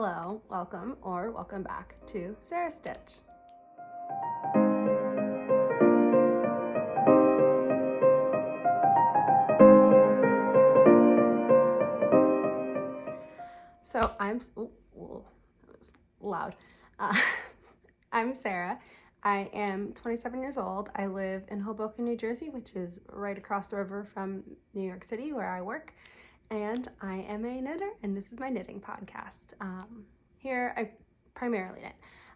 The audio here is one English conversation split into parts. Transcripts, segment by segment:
Hello, welcome, or welcome back to Sarah Stitch. So that was loud. I'm Sarah. I am 27 years old. I live in Hoboken, New Jersey, which is right across the river from New York City, where I work. And I am a knitter, and this is my knitting podcast. Here, I primarily knit.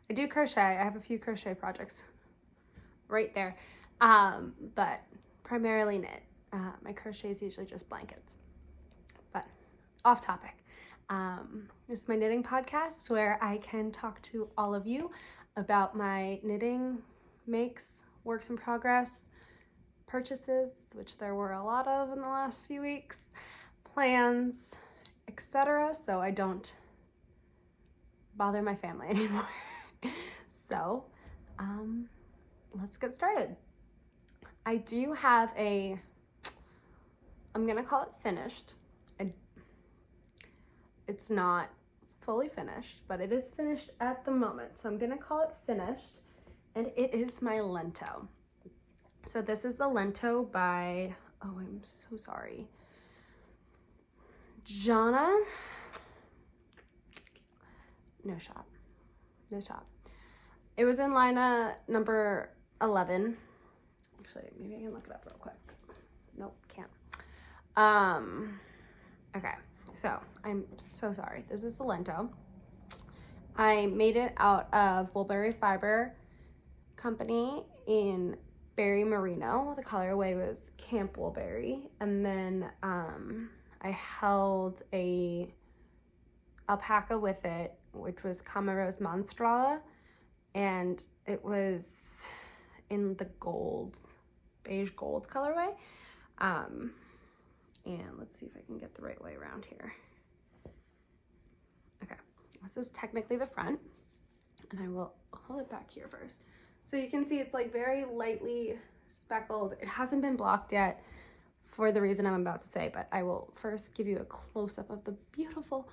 I do crochet. I have a few crochet projects right there, but primarily knit. My crochet is usually just blankets. But off topic. This is my knitting podcast where I can talk to all of you about my knitting makes, works in progress, purchases, which there were a lot of in the last few weeks, plans, etc. So I don't bother my family anymore. So let's get started. I do have I'm gonna call it finished. It's not fully finished, but it is finished at the moment. So I'm gonna call it finished, and it is my Lento. So this is the Lento by, I'm so sorry, Jana, no shop. It was in line number 11. Actually, maybe I can look it up real quick. Nope, can't. Okay. So I'm so sorry. This is the Lento. I made it out of Woolberry Fiber Company in Berry Merino. The colorway was Camp Woolberry. And then I held a alpaca with it, which was Camarose Monstrala. And it was in the beige gold colorway. And let's see if I can get the right way around here. Okay, this is technically the front, and I will hold it back here first. So you can see it's like very lightly speckled. It hasn't been blocked yet for the reason I'm about to say, but I will first give you a close-up of the beautiful,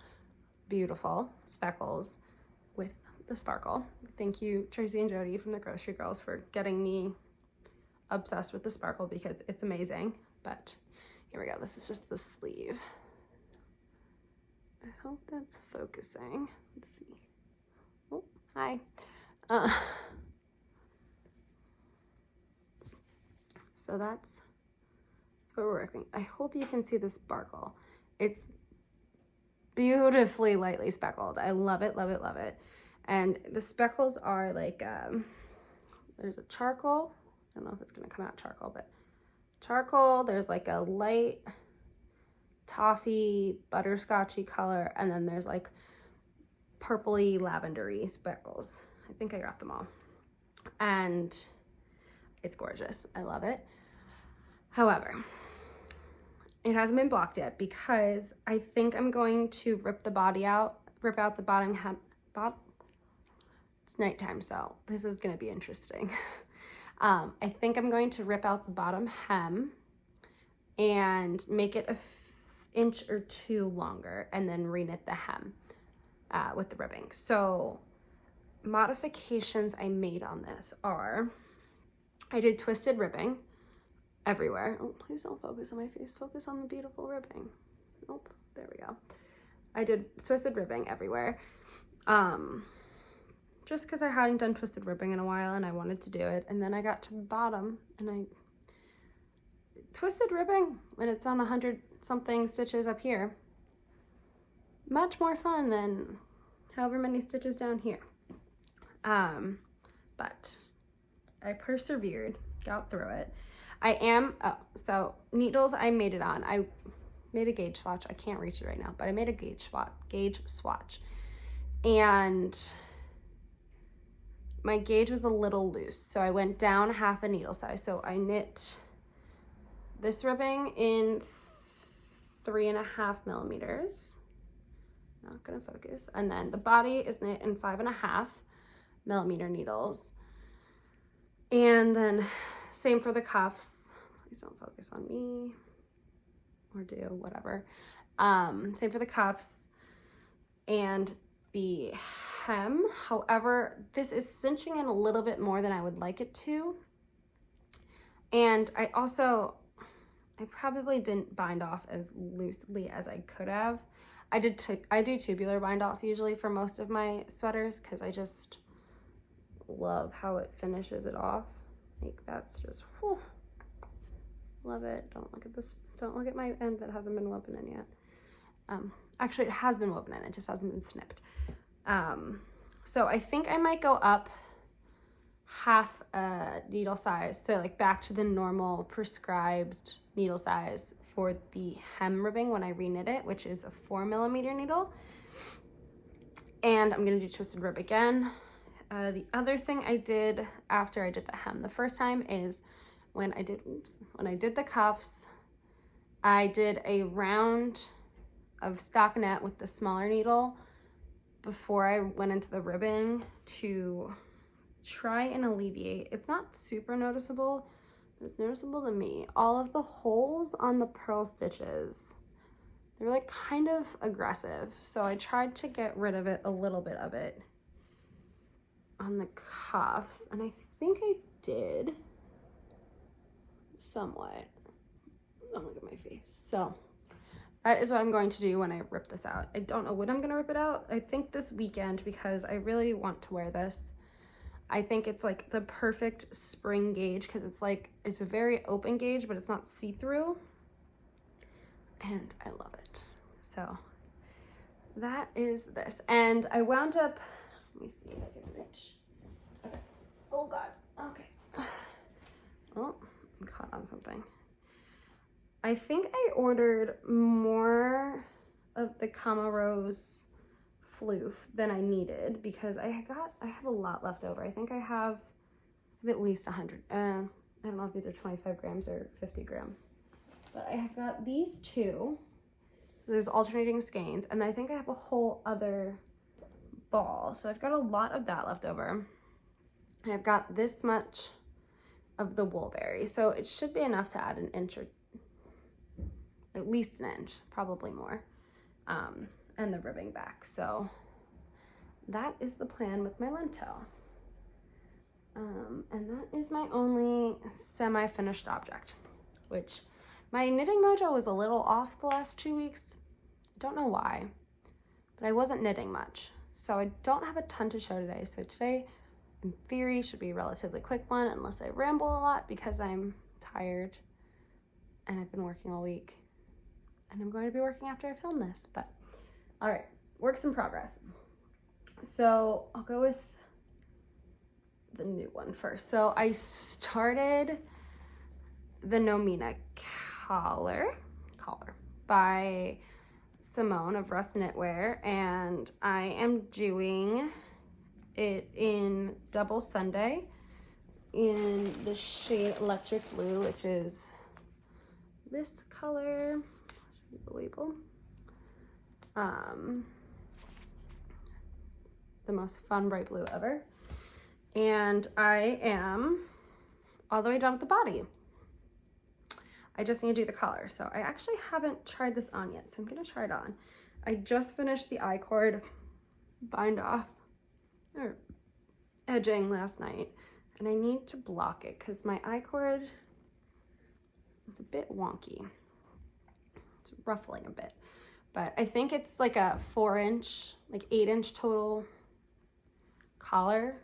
beautiful speckles with the sparkle. Thank you, Tracy and Jody from the Grocery Girls, for getting me obsessed with the sparkle because it's amazing. But here we go. This is just the sleeve. I hope that's focusing. Let's see. Oh, hi. So that's what we're working. I hope you can see the sparkle. It's beautifully lightly speckled. I love it, love it, love it. And the speckles are like, there's a charcoal. I don't know if it's gonna come out charcoal, but charcoal, there's like a light toffee butterscotchy color, and then there's like purpley lavendery speckles. I think I got them all, and it's gorgeous. I love it. However, it hasn't been blocked yet because I think I'm going to rip out the bottom hem. It's nighttime, so this is going to be interesting. I think I'm going to rip out the bottom hem and make it an inch or two longer, and then reknit the hem with the ribbing. So modifications I made on this are, I did twisted ribbing everywhere. Oh, please don't focus on my face. Focus on the beautiful ribbing. Nope, there we go. I did twisted ribbing everywhere. Just because I hadn't done twisted ribbing in a while and I wanted to do it. And then I got to the bottom and twisted ribbing when it's on 100 something stitches up here. Much more fun than however many stitches down here. But I persevered, got through it. So needles I made it on. I made a gauge swatch. I can't reach it right now, but I made a gauge swatch. And my gauge was a little loose, so I went down half a needle size. So I knit this ribbing in 3.5 millimeters. Not gonna focus. And then the body is knit in 5.5 millimeter needles. And then same for the cuffs. Please don't focus on me, or do whatever. Same for the cuffs. And the hem. However, this is cinching in a little bit more than I would like it to. And I probably didn't bind off as loosely as I could have. I do tubular bind off usually for most of my sweaters because I just love how it finishes it off. Like that's just, whew, love it. Don't look at this. Don't look at my end that hasn't been woven in yet. Actually, it has been woven in. It just hasn't been snipped. So I think I might go up half a needle size, so like back to the normal prescribed needle size for the hem ribbing when I reknit it, which is a 4mm needle. And I'm gonna do twisted rib again. The other thing I did after I did the hem the first time is when I did the cuffs, I did a round of stockinette with the smaller needle before I went into the ribbing to try and alleviate. It's not super noticeable, but it's noticeable to me. All of the holes on the purl stitches, they're like kind of aggressive. So I tried to get rid of it, a little bit of it on the cuffs, and I think I did somewhat. Don't look at my face. So that is what I'm going to do when I rip this out. I don't know when I'm gonna rip it out. I think this weekend because I really want to wear this. I think it's like the perfect spring gauge because it's a very open gauge, but it's not see-through. And I love it. So that is this. And I wound up, let me see if I can reach. Okay. Oh God, okay. Oh, I'm caught on something. I think I ordered more of the Kama Rose floof than I needed because I have a lot left over. I think I have at least 100. I don't know if these are 25 grams or 50 grams, but I have got these two. There's alternating skeins, and I think I have a whole other ball. So I've got a lot of that left over. And I've got this much of the woolberry. So it should be enough to add an inch or at least an inch, probably more, and the ribbing back. So that is the plan with my lentil. And that is my only semi-finished object, which my knitting mojo was a little off the last 2 weeks. I don't know why, but I wasn't knitting much. So I don't have a ton to show today. So today, in theory, should be a relatively quick one unless I ramble a lot because I'm tired and I've been working all week. And I'm going to be working after I film this, but all right, works in progress. So I'll go with the new one first. So I started the Nomina collar by Simone of Rust Knitwear, and I am doing it in double Sunday in the shade Electric Blue, which is this color. The label. The most fun bright blue ever. And I am all the way down at the body. I just need to do the collar. So I actually haven't tried this on yet, so I'm gonna try it on. I just finished the I-cord bind off or edging last night, and I need to block it because my I-cord is a bit wonky. It's ruffling a bit, but I think it's like a 4-inch, like 8-inch total collar.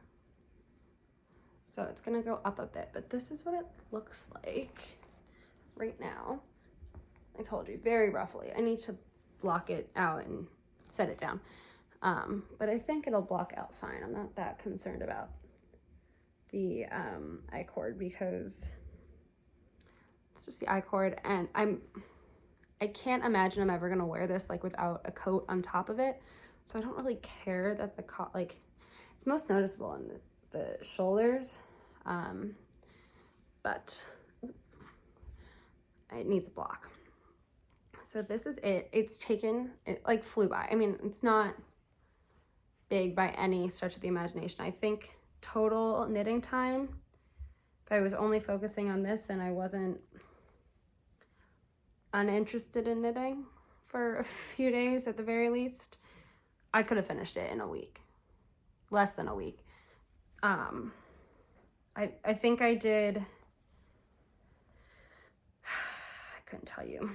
So it's gonna go up a bit, but this is what it looks like right now. I told you, very roughly. I need to block it out and set it down. But I think it'll block out fine. I'm not that concerned about the I-cord because it's just the I-cord, and I can't imagine I'm ever gonna wear this like without a coat on top of it. So I don't really care that the it's most noticeable in the shoulders, but it needs a block. So this is it. It like flew by. I mean, it's not big by any stretch of the imagination. I think total knitting time, if I was only focusing on this and I wasn't uninterested in knitting for a few days at the very least, I could have finished it in a week, less than a week. I think I did, I couldn't tell you.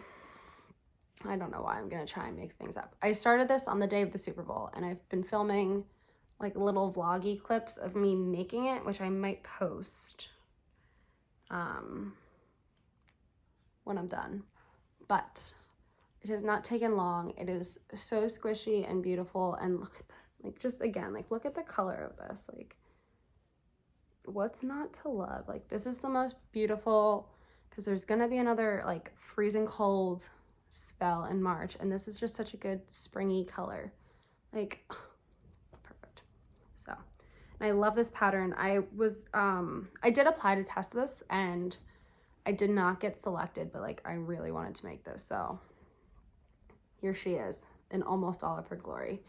I don't know why. I'm going to try and make things up. I started this on the day of the Super Bowl, and I've been filming like little vloggy clips of me making it, which I might post when I'm done. But it has not taken long. It is so squishy and beautiful, and look at the, like, just again, like, look at the color of this. Like, what's not to love? Like, this is the most beautiful, because there's gonna be another like freezing cold spell in March, and this is just such a good springy color. Like, perfect. So, and I love this pattern. I did apply to test this, and I did not get selected, but like, I really wanted to make this, so here she is in almost all of her glory.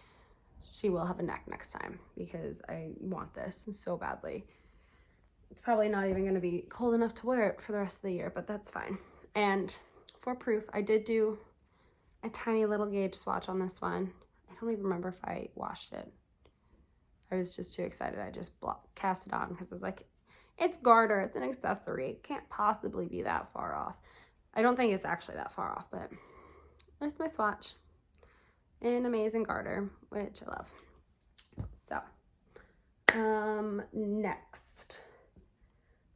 She will have a neck next time because I want this so badly. It's probably not even going to be cold enough to wear it for the rest of the year, but that's fine. And for proof, I did do a tiny little gauge swatch on this one. I don't even remember if I washed it. I was just too excited. I just cast it on because I was like, it's garter, it's an accessory. It can't possibly be that far off. I don't think it's actually that far off, but that's my swatch. An amazing garter, which I love. So,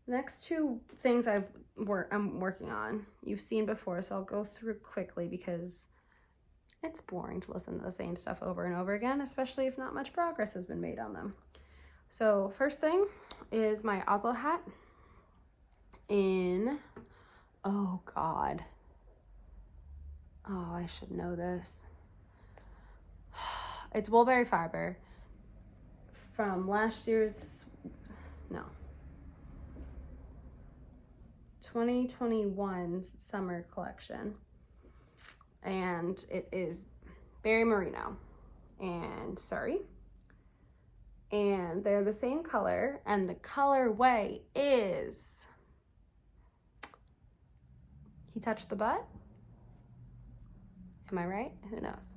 next two things I'm working on, you've seen before, so I'll go through quickly because it's boring to listen to the same stuff over and over again, especially if not much progress has been made on them. So first thing is my Oslo hat in, oh God. Oh, I should know this. It's Woolberry fiber from last year's, no, 2021's summer collection. And it is berry merino and Surrey. And they're the same color, and the colorway is, he touched the butt? Am I right? Who knows?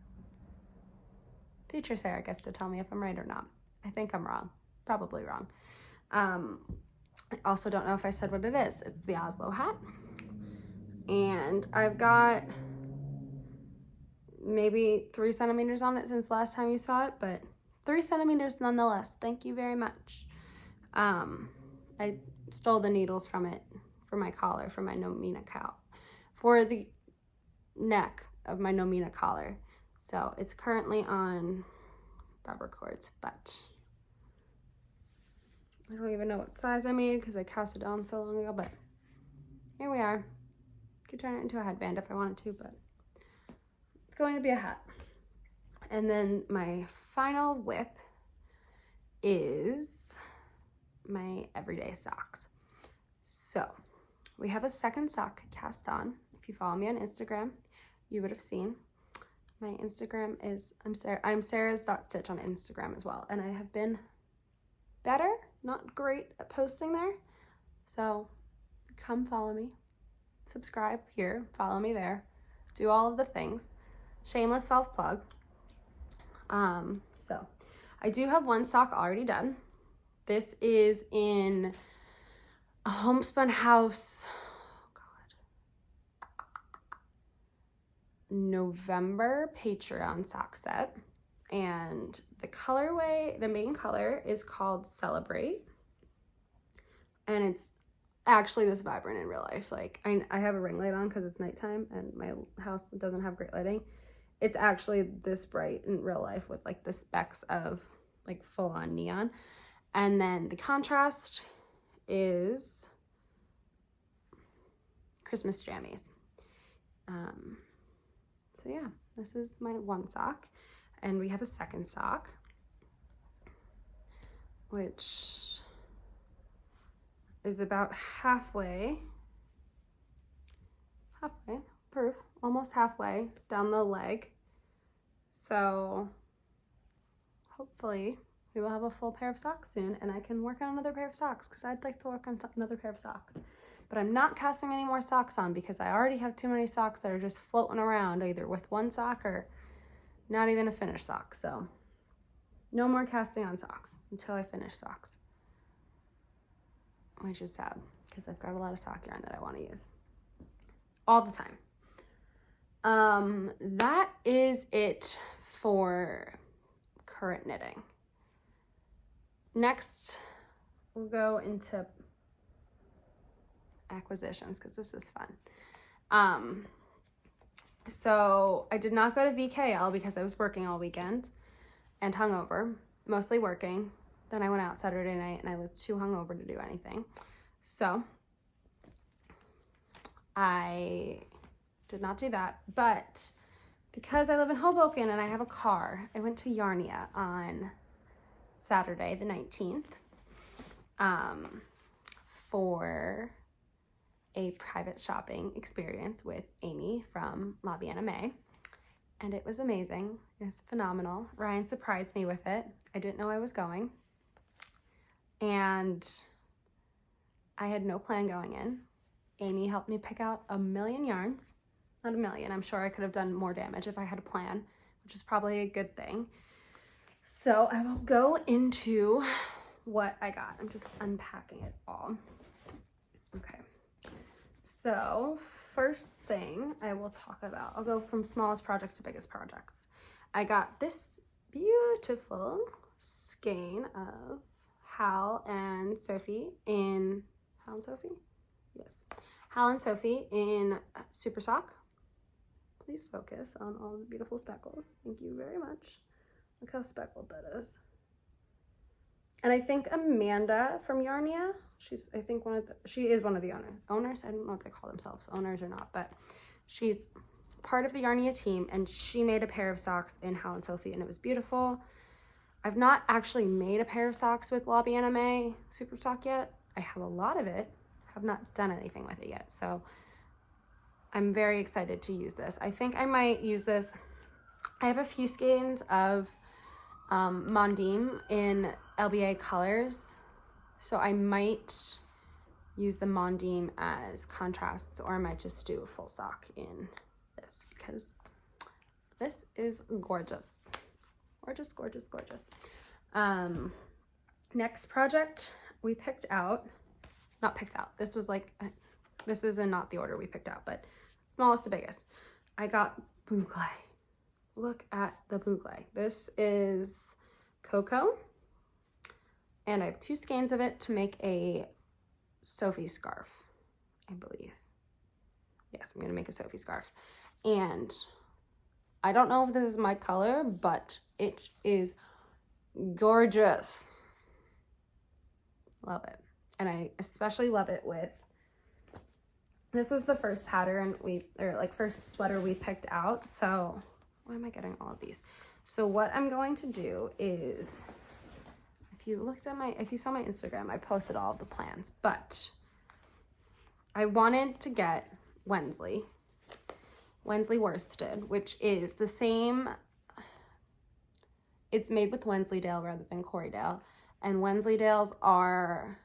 Future Sarah gets to tell me if I'm right or not. I think I'm wrong. Probably wrong. I also don't know if I said what it is. It's the Oslo hat. And I've got maybe 3 centimeters on it since last time you saw it, but 3 centimeters nonetheless. Thank you very much. I stole the needles from it for my collar, for my Nomina cowl, for the neck of my Nomina collar. So it's currently on rubber cords, but I don't even know what size I made because I cast it on so long ago, but here we are. Could turn it into a headband if I wanted to, but it's going to be a hat. And then my final whip is my everyday socks. So we have a second sock cast on. If you follow me on Instagram, you would have seen. My Instagram is, I'm Sarah's.stitch on Instagram as well. And I have been better, not great at posting there. So come follow me, subscribe here, follow me there, do all of the things. Shameless self-plug. So I do have one sock already done. This is in a Homespun House, November Patreon sock set, and the colorway, the main color is called Celebrate, and it's actually this vibrant in real life. Like, I have a ring light on because it's nighttime and my house doesn't have great lighting. It's actually this bright in real life with like the specks of like full-on neon. And then the contrast is Christmas jammies. So yeah, this is my one sock. And we have a second sock, which is about halfway, proof, almost halfway down the leg. So hopefully we will have a full pair of socks soon, and I can work on another pair of socks because I'd like to work on another pair of socks. But I'm not casting any more socks on because I already have too many socks that are just floating around, either with one sock or not even a finished sock. So No more casting on socks until I finish socks, which is sad because I've got a lot of sock yarn that I want to use all the time. That is it for current knitting. Next, we'll go into acquisitions because this is fun. So I did not go to VKL because I was working all weekend and hungover, mostly working. Then I went out Saturday night and I was too hungover to do anything. So I did not do that, but because I live in Hoboken and I have a car, I went to Yarnia on Saturday the 19th for a private shopping experience with Amy from Bien Aimee, and it was amazing. It was phenomenal. Ryan surprised me with it. I didn't know I was going, and I had no plan going in. Amy helped me pick out a million yarns. Not a million. I'm sure I could have done more damage if I had a plan, which is probably a good thing. So I will go into what I got. I'm just unpacking it all. Okay. So first thing I will talk about, I'll go from smallest projects to biggest projects. I got this beautiful skein of Hal and Sophie in, Hal and Sophie? Yes. Hal and Sophie in Super Sock. Please focus on all the beautiful speckles. Thank you very much. Look how speckled that is. And I think Amanda from Yarnia, I think she is one of the owners. I don't know if they call themselves owners or not, but she's part of the Yarnia team, and she made a pair of socks in Hal and Sophie, and it was beautiful. I've not actually made a pair of socks with Bien Aimee Super Sock yet. I have a lot of it, have not done anything with it yet, so I'm very excited to use this. I think I might use this. I have a few skeins of Mondim in LBA colors, so I might use the Mondim as contrasts, or I might just do a full sock in this because this is gorgeous. Gorgeous, gorgeous, gorgeous. Next project we picked out, this was like, this is in not the order we picked out, but smallest to biggest. I got boucle. Look at the boucle. This is cocoa, and I have 2 skeins of it to make a Sophie scarf, I believe. Yes, I'm gonna make a Sophie scarf. And I don't know if this is my color, but it is gorgeous. Love it. And I especially love it with, this was the first pattern first sweater we picked out. So why am I getting all of these? So what I'm going to do is, if you saw my Instagram, I posted all of the plans, but I wanted to get Wensley worsted, which is the same, it's made with Wensleydale rather than Corriedale, and Wensleydales are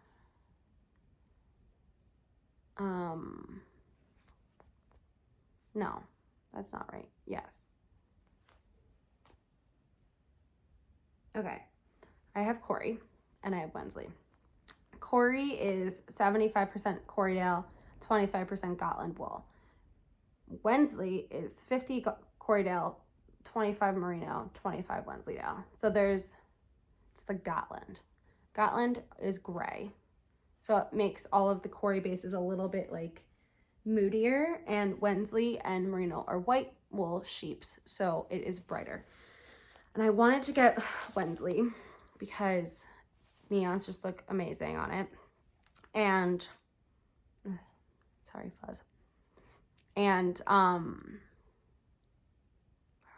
no, that's not right. Yes. Okay. I have Corrie and I have Wensley. Corrie is 75% Corriedale, 25% Gotland wool. Wensley is 50 Corriedale, 25 Merino, 25 Wensleydale. So it's the Gotland. Gotland is gray. So it makes all of the Corrie bases a little bit like moodier, and Wensley and Merino are white wool sheeps, so it is brighter. And I wanted to get Wensley because neons just look amazing on it. And sorry, fuzz. And where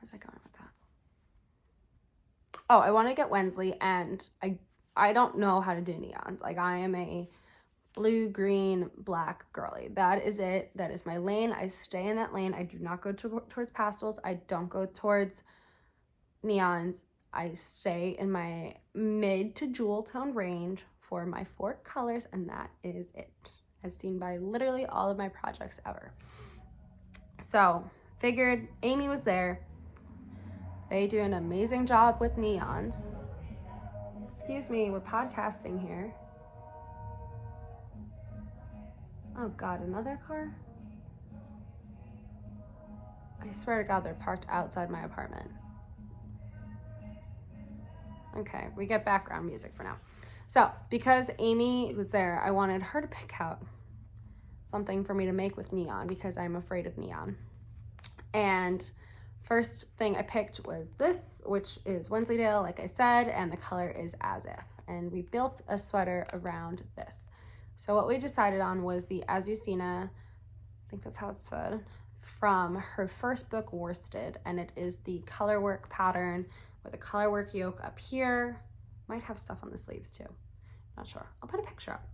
was I going with that? Oh, I want to get Wensley, and I don't know how to do neons. Like, I am a blue, green, black girly. That is it. That is my lane. I stay in that lane. I do not go towards pastels. I don't go towards neons. I stay in my mid to jewel tone range for my 4 colors, and that is it, as seen by literally all of my projects ever. So figured Amy was there. They do an amazing job with neons. excuse me, we're podcasting here. Oh God, another car? I swear to God, they're parked outside my apartment. Okay, we get background music for now. So, because Amy was there, I wanted her to pick out something for me to make with neon because I'm afraid of neon. And first thing I picked was this, which is Wensleydale, like I said, and the color is As If. And we built a sweater around this. So what we decided on was the Azucena, I think that's how it's said, from her first book, Worsted, and it is the colorwork pattern with a colorwork yoke up here. Might have stuff on the sleeves too. Not sure. I'll put a picture up.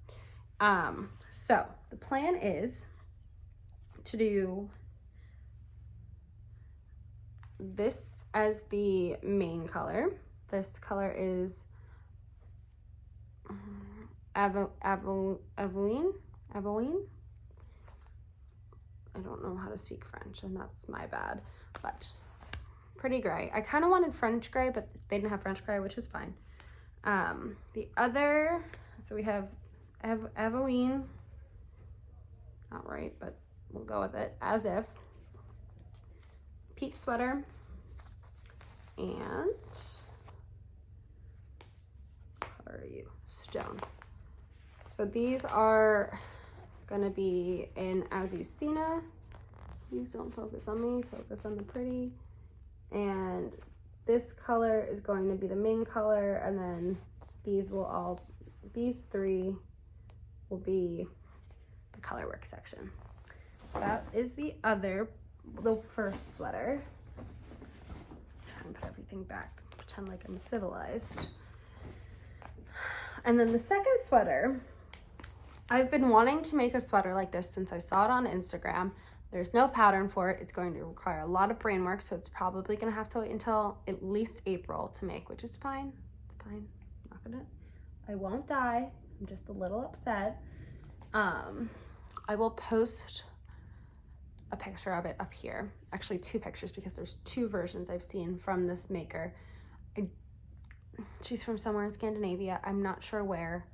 So the plan is to do this as the main color. This color is Aveline. I don't know how to speak French, and that's my bad, but pretty gray. I kind of wanted French gray, but they didn't have French gray, which is fine. The other, so we have Aveline, not right, but we'll go with it, As If, peach sweater, and where are you? Stone. So these are gonna be in Azucena. Please don't focus on me, focus on the pretty. And this color is going to be the main color, and then these three will be the colorwork section. That is the first sweater. Try and put everything back, pretend like I'm civilized. And then the second sweater, I've been wanting to make a sweater like this since I saw it on Instagram. There's no pattern for it. It's going to require a lot of brain work, so it's probably going to have to wait until at least April to make, which is fine. It's fine. I won't die. I'm just a little upset. I will post a picture of it up here. Actually, 2 pictures because there's 2 versions I've seen from this maker. She's from somewhere in Scandinavia. I'm not sure where.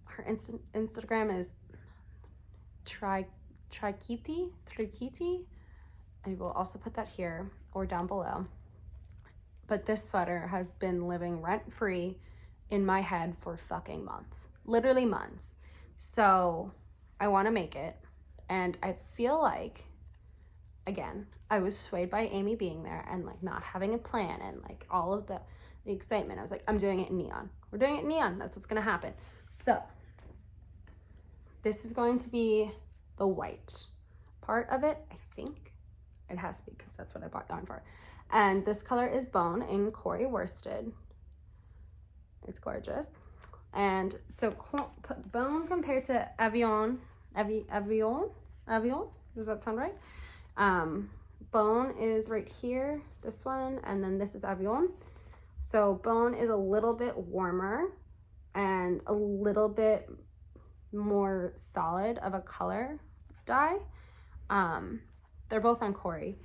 Her Instagram is Trikiti. I will also put that here or down below. But this sweater has been living rent-free in my head for fucking months. Literally months. So I want to make it. And I feel like, again, I was swayed by Amy being there and like not having a plan and like all of the excitement. I was like, I'm doing it in neon. We're doing it in neon. That's what's going to happen. So this is going to be the white part of it, I think. It has to be because that's what I bought yarn for. And this color is Bone in Corey Worsted. It's gorgeous. And so Bone compared to Avion. Does that sound right? Bone is right here, this one, and then this is Avion. So Bone is a little bit warmer and a little bit more solid of a color dye. They're both on Corey.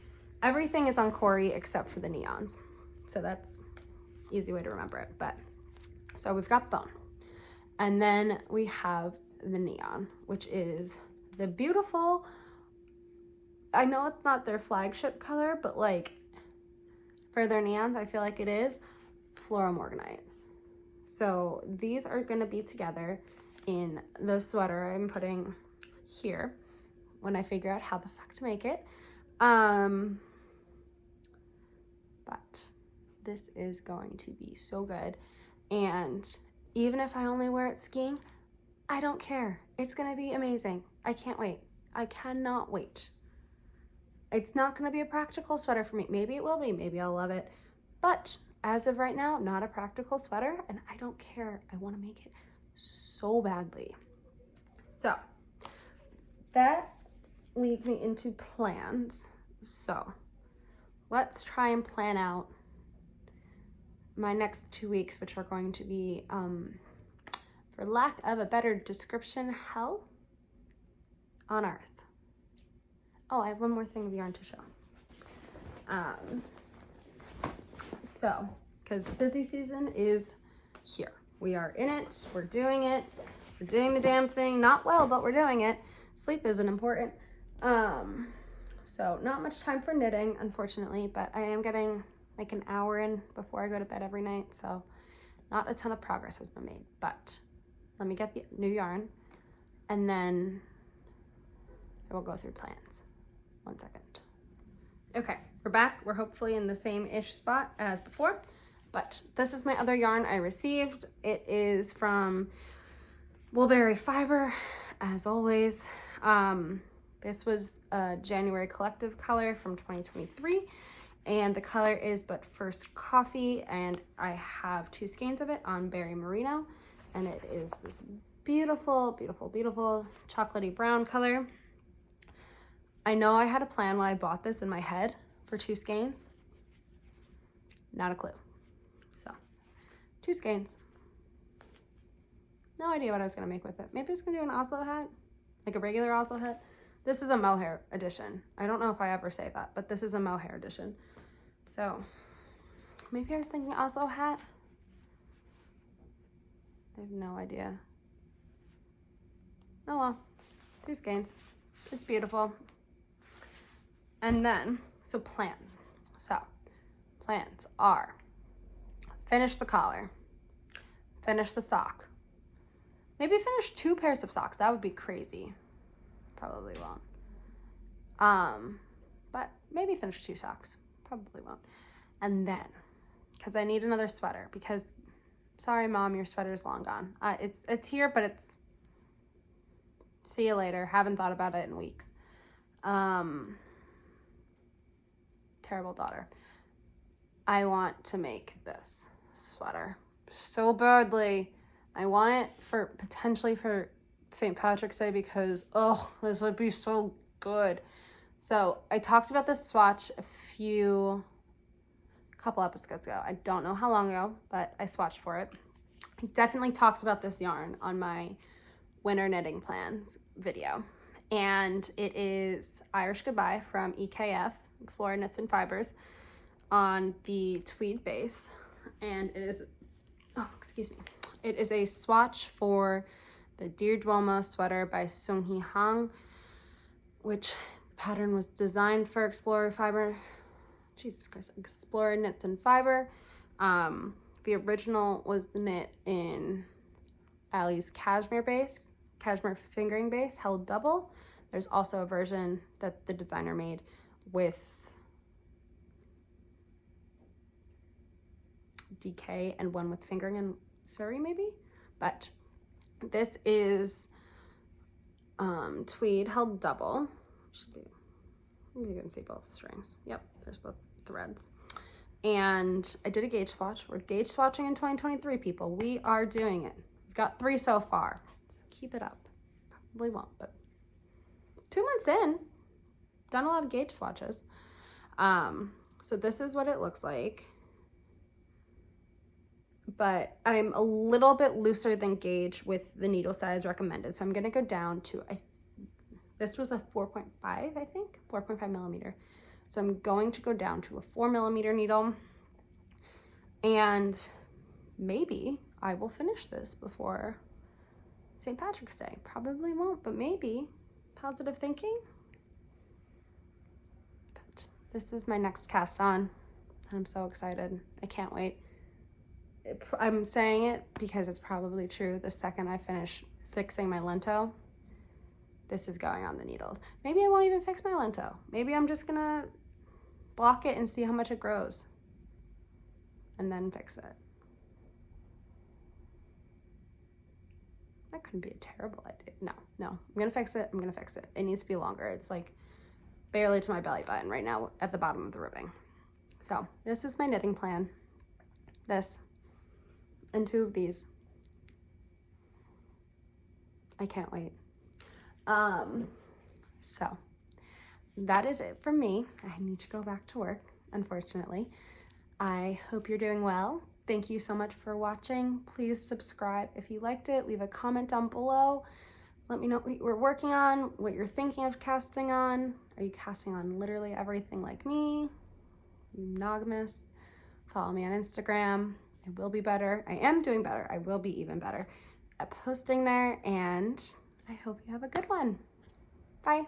Everything is on Corey except for the neons. So that's easy way to remember it. But so we've got Bone. And then we have the neon, which is the beautiful, I know it's not their flagship color, but like for their neons, I feel like it is Floral Morganite. So these are going to be together in the sweater I'm putting here when I figure out how the fuck to make it. But this is going to be so good. And even if I only wear it skiing, I don't care. It's going to be amazing. I can't wait. I cannot wait. It's not going to be a practical sweater for me. Maybe it will be. Maybe I'll love it. But as of right now, not a practical sweater, and I don't care. I want to make it so badly. So that leads me into plans. So let's try and plan out my next 2 weeks, which are going to be, for lack of a better description, hell on earth. Oh, I have one more thing of yarn to show. So, because busy season is here. We are in it. We're doing it. We're doing the damn thing. Not well, but we're doing it. Sleep isn't important. So not much time for knitting, unfortunately, but I am getting like an hour in before I go to bed every night. So not a ton of progress has been made, but let me get the new yarn and then I will go through plans. 1 second. Okay, we're back. We're hopefully in the same-ish spot as before, but this is my other yarn I received. It is from Woolberry Fiber, as always. This was a January collective color from 2023, and the color is But First Coffee, and I have 2 skeins of it on Berry Merino, and it is this beautiful, beautiful, beautiful chocolatey brown color. I know I had a plan when I bought this in my head for 2 skeins. Not a clue. So, 2 skeins. No idea what I was gonna make with it. Maybe I was gonna do an Oslo hat, like a regular Oslo hat. This is a mohair edition. I don't know if I ever say that, but this is a mohair edition. So, maybe I was thinking Oslo hat. I have no idea. Oh well, 2 skeins. It's beautiful. And then, so plans. So, plans are finish the collar, finish the sock, maybe finish 2 pairs of socks. That would be crazy. Probably won't. But maybe finish 2 socks. Probably won't. And then, because I need another sweater, because, sorry mom, your sweater is long gone. It's here, but it's, see you later. Haven't thought about it in weeks. Terrible daughter. I want to make this sweater so badly. I want it for potentially for St. Patrick's Day because, oh, this would be so good. So I talked about this swatch a couple episodes ago. I don't know how long ago, but I swatched for it. I definitely talked about this yarn on my winter knitting plans video. And it is Irish Goodbye from EKF, Explorer Knits and Fibers, on the tweed base. And it is, it is a swatch for the Dear Duomo sweater by Seonghee Hang, which pattern was designed for Explorer Knits and Fiber. The original was knit in Ali's cashmere fingering base, held double. There's also a version that the designer made with DK and one with fingering and Surrey maybe, but this is tweed held double. Should be, you can see both strings. Yep, there's both threads. And I did a gauge swatch. We're gauge swatching in 2023, people. We are doing it. We've got 3 so far. Let's keep it up. Probably won't, but 2 months in, done a lot of gauge swatches. So this is what it looks like. But I'm a little bit looser than gauge with the needle size recommended. So I'm gonna go down to, this was a 4.5, I think, 4.5 millimeter. So I'm going to go down to a 4 millimeter needle, and maybe I will finish this before St. Patrick's Day. Probably won't, but maybe. Positive thinking. But this is my next cast on. I'm so excited. I can't wait. I'm saying it because it's probably true. The second I finish fixing my lento, this is going on the needles. Maybe I won't even fix my lento. Maybe I'm just gonna block it and see how much it grows and then fix it. That couldn't be a terrible idea. No, I'm gonna fix it. It needs to be longer. It's like barely to my belly button right now at the bottom of the ribbing. So this is my knitting plan. This and 2 of these. I can't wait. So that is it from me. I need to go back to work, unfortunately. I hope you're doing well. Thank you so much for watching. Please subscribe if you liked it. Leave a comment down below. Let me know what you're working on, what you're thinking of casting on. Are you casting on literally everything like me? You monogamous? Follow me on Instagram. I will be better. I am doing better. I will be even better at posting there, and I hope you have a good one. Bye.